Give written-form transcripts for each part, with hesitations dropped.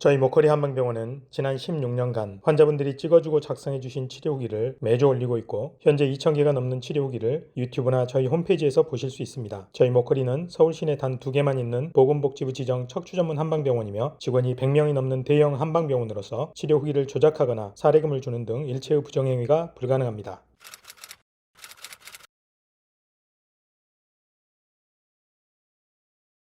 저희 모커리 한방병원은 지난 16년간 환자분들이 찍어주고 작성해주신 치료 후기를 매주 올리고 있고 현재 2,000개가 넘는 치료 후기를 유튜브나 저희 홈페이지에서 보실 수 있습니다. 저희 모커리는 서울 시내 단 2개만 있는 보건복지부 지정 척추 전문 한방병원이며 직원이 100명이 넘는 대형 한방병원으로서 치료 후기를 조작하거나 사례금을 주는 등 일체의 부정행위가 불가능합니다.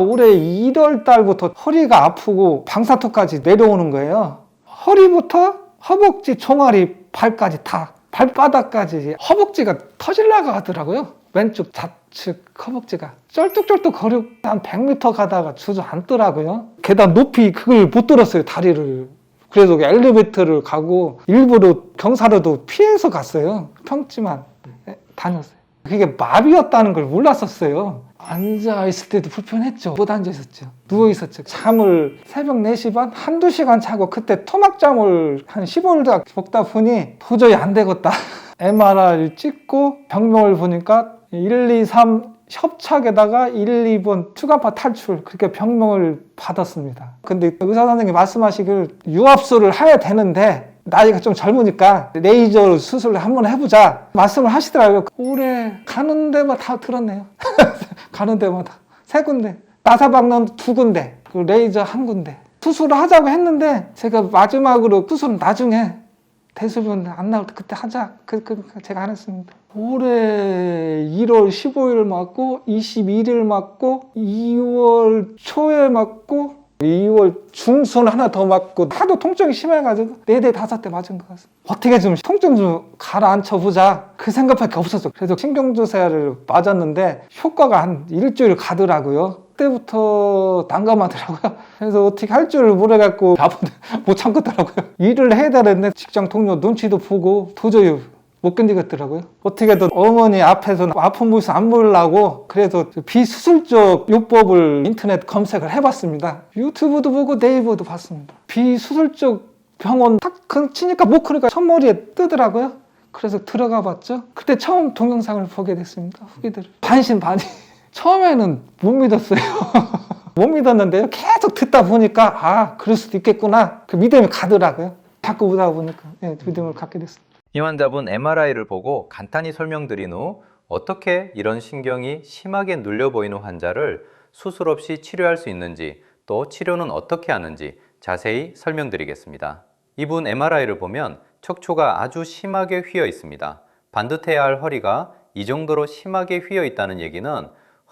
올해 1월 달부터 허리가 아프고 방사턱까지 내려오는 거예요. 허리부터 허벅지, 종아리, 발까지 다, 발바닥까지 허벅지가 터질라고 하더라고요. 왼쪽 좌측 허벅지가 쩔뚝쩔뚝 거려 한 100m 가다가 주저앉더라고요. 계단 높이 그걸 못 들었어요, 다리를. 그래서 엘리베이터를 가고 일부러 경사로도 피해서 갔어요. 평지만 다녔어요. 그게 마비였다는 걸 몰랐었어요. 앉아있을 때도 불편했죠. 못 앉아있었죠. 누워있었죠. 잠을 새벽 4시 반? 한두 시간 자고 그때 토막잠을 한 15일 먹다 보니 도저히 안 되겠다. MRI를 찍고 병명을 보니까 1, 2, 3 협착에다가 1, 2번 추간파 탈출, 그렇게 병명을 받았습니다. 근데 의사 선생님이 말씀하시길 유압수를 해야 되는데 나이가 좀 젊으니까 레이저 수술을 한번 해보자 말씀을 하시더라고요. 올해 가는 데마다 다 들었네요. 가는 데마다 3군데, 나사박는 2군데, 그 레이저 1군데 수술을 하자고 했는데 제가 마지막으로 수술은 나중에 대소변 안 나올 때 그때 하자. 제가 안 했습니다. 올해 1월 15일 맞고 21일 맞고 2월 초에 맞고 2월 중순 하나 더 맞고 하도 통증이 심해가지고 4대 5대 맞은 것 같습니다. 어떻게 좀 통증 좀 가라앉혀보자 그 생각밖에 없었어. 그래서 신경주사를 맞았는데 효과가 한 일주일 가더라고요. 그때부터 난감하더라고요. 그래서 어떻게 할 줄을 모르겠고 아픈데 못 참겠더라고요. 일을 해야 되는데 직장 동료 눈치도 보고 도저히 못 견디겠더라고요. 어떻게든 어머니 앞에서 아픈 모습 안 보려고 그래서 비수술적 요법을 인터넷 검색을 해봤습니다. 유튜브도 보고 네이버도 봤습니다. 비수술적 병원 딱 치니까 모크리가 첫머리에 뜨더라고요. 그래서 들어가 봤죠. 그때 처음 동영상을 보게 됐습니다. 후기들을 반신반의. 처음에는 못 믿었어요. 못 믿었는데요. 계속 듣다 보니까 아 그럴 수도 있겠구나. 그 믿음이 가더라고요. 자꾸 오다 보니까 믿음을 갖게 됐습니다. 이 환자분 MRI를 보고 간단히 설명드린 후 어떻게 이런 신경이 심하게 눌려 보이는 환자를 수술 없이 치료할 수 있는지 또 치료는 어떻게 하는지 자세히 설명드리겠습니다. 이분 MRI를 보면 척추가 아주 심하게 휘어 있습니다. 반듯해야 할 허리가 이 정도로 심하게 휘어 있다는 얘기는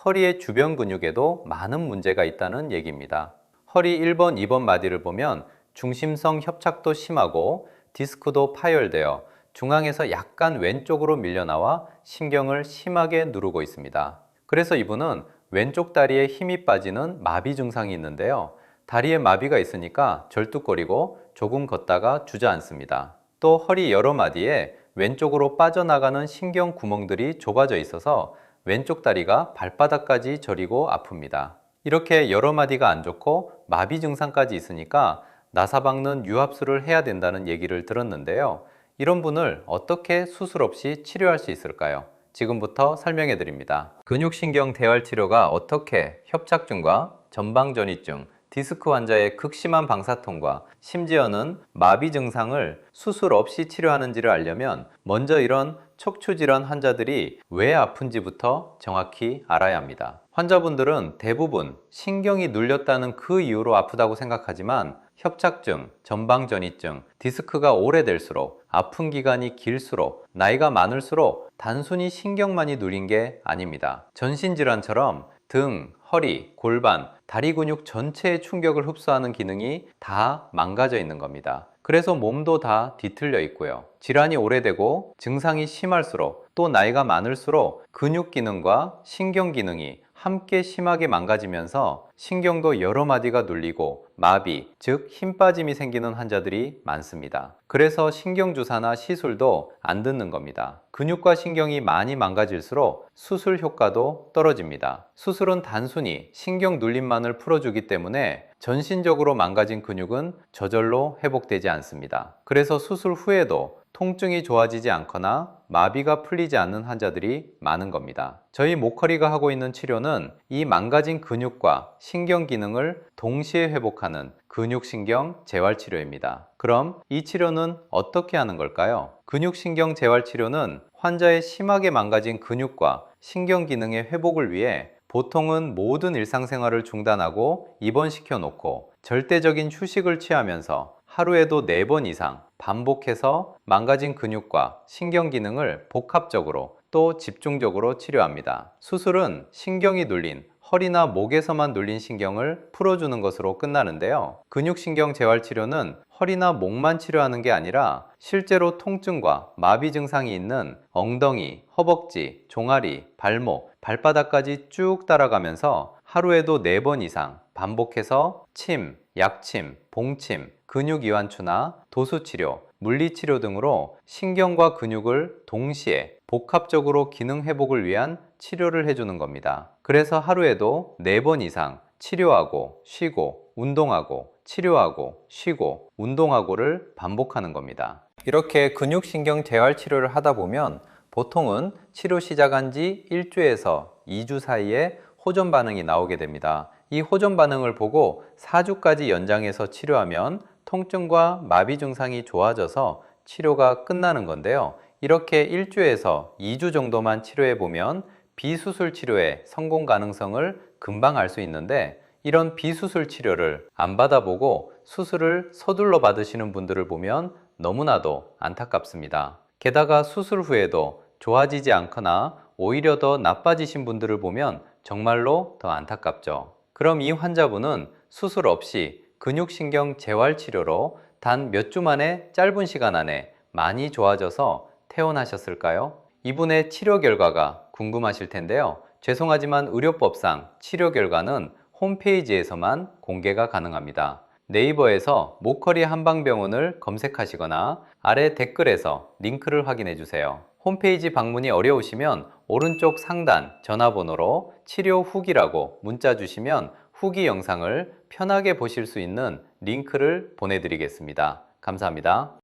허리의 주변 근육에도 많은 문제가 있다는 얘기입니다. 허리 1번, 2번 마디를 보면 중심성 협착도 심하고 디스크도 파열되어 중앙에서 약간 왼쪽으로 밀려나와 신경을 심하게 누르고 있습니다. 그래서 이분은 왼쪽 다리에 힘이 빠지는 마비 증상이 있는데요. 다리에 마비가 있으니까 절뚝거리고 조금 걷다가 주저앉습니다. 또 허리 여러 마디에 왼쪽으로 빠져나가는 신경 구멍들이 좁아져 있어서 왼쪽 다리가 발바닥까지 저리고 아픕니다. 이렇게 여러 마디가 안 좋고 마비 증상까지 있으니까 나사박는 유압수를 해야 된다는 얘기를 들었는데요. 이런 분을 어떻게 수술 없이 치료할 수 있을까요? 지금부터 설명해 드립니다. 근육신경 대활 치료가 어떻게 협착증과 전방전이증, 디스크 환자의 극심한 방사통과 심지어는 마비 증상을 수술 없이 치료하는지를 알려면 먼저 이런 척추질환 환자들이 왜 아픈지부터 정확히 알아야 합니다. 환자분들은 대부분 신경이 눌렸다는 그 이유로 아프다고 생각하지만 협착증, 전방전이증, 디스크가 오래될수록 아픈 기간이 길수록 나이가 많을수록 단순히 신경만이 눌린 게 아닙니다. 전신질환처럼 등, 허리, 골반, 다리 근육 전체의 충격을 흡수하는 기능이 다 망가져 있는 겁니다. 그래서 몸도 다 뒤틀려 있고요. 질환이 오래되고 증상이 심할수록 또 나이가 많을수록 근육 기능과 신경 기능이 함께 심하게 망가지면서 신경도 여러 마디가 눌리고 마비, 즉 힘 빠짐이 생기는 환자들이 많습니다. 그래서 신경주사나 시술도 안 듣는 겁니다. 근육과 신경이 많이 망가질수록 수술 효과도 떨어집니다. 수술은 단순히 신경 눌림만을 풀어주기 때문에 전신적으로 망가진 근육은 저절로 회복되지 않습니다. 그래서 수술 후에도 통증이 좋아지지 않거나 마비가 풀리지 않는 환자들이 많은 겁니다. 저희 모커리가 하고 있는 치료는 이 망가진 근육과 신경 기능을 동시에 회복하는 근육신경 재활치료입니다. 그럼 이 치료는 어떻게 하는 걸까요? 근육신경 재활치료는 환자의 심하게 망가진 근육과 신경 기능의 회복을 위해 보통은 모든 일상생활을 중단하고 입원시켜 놓고 절대적인 휴식을 취하면서 하루에도 4번 이상 반복해서 망가진 근육과 신경 기능을 복합적으로 또 집중적으로 치료합니다. 수술은 신경이 눌린 허리나 목에서만 눌린 신경을 풀어주는 것으로 끝나는데요. 근육신경 재활치료는 허리나 목만 치료하는 게 아니라 실제로 통증과 마비 증상이 있는 엉덩이, 허벅지, 종아리, 발목, 발바닥까지 쭉 따라가면서 하루에도 4번 이상 반복해서 침, 약침, 봉침, 근육이완추나 도수치료, 물리치료 등으로 신경과 근육을 동시에 복합적으로 기능 회복을 위한 치료를 해주는 겁니다. 그래서 하루에도 4번 이상 치료하고 쉬고 운동하고 치료하고 쉬고 운동하고를 반복하는 겁니다. 이렇게 근육신경 재활치료를 하다 보면 보통은 치료 시작한 지 1주에서 2주 사이에 호전 반응이 나오게 됩니다. 이 호전 반응을 보고 4주까지 연장해서 치료하면 통증과 마비 증상이 좋아져서 치료가 끝나는 건데요. 이렇게 1주에서 2주 정도만 치료해 보면 비수술 치료의 성공 가능성을 금방 알 수 있는데, 이런 비수술 치료를 안 받아보고 수술을 서둘러 받으시는 분들을 보면 너무나도 안타깝습니다. 게다가 수술 후에도 좋아지지 않거나 오히려 더 나빠지신 분들을 보면 정말로 더 안타깝죠. 그럼 이 환자분은 수술 없이 근육신경 재활치료로 단 몇 주 만에 짧은 시간 안에 많이 좋아져서 퇴원하셨을까요? 이분의 치료 결과가 궁금하실 텐데요. 죄송하지만 의료법상 치료 결과는 홈페이지에서만 공개가 가능합니다. 네이버에서 모커리 한방병원을 검색하시거나 아래 댓글에서 링크를 확인해 주세요. 홈페이지 방문이 어려우시면 오른쪽 상단 전화번호로 치료 후기라고 문자 주시면 후기 영상을 편하게 보실 수 있는 링크를 보내드리겠습니다. 감사합니다.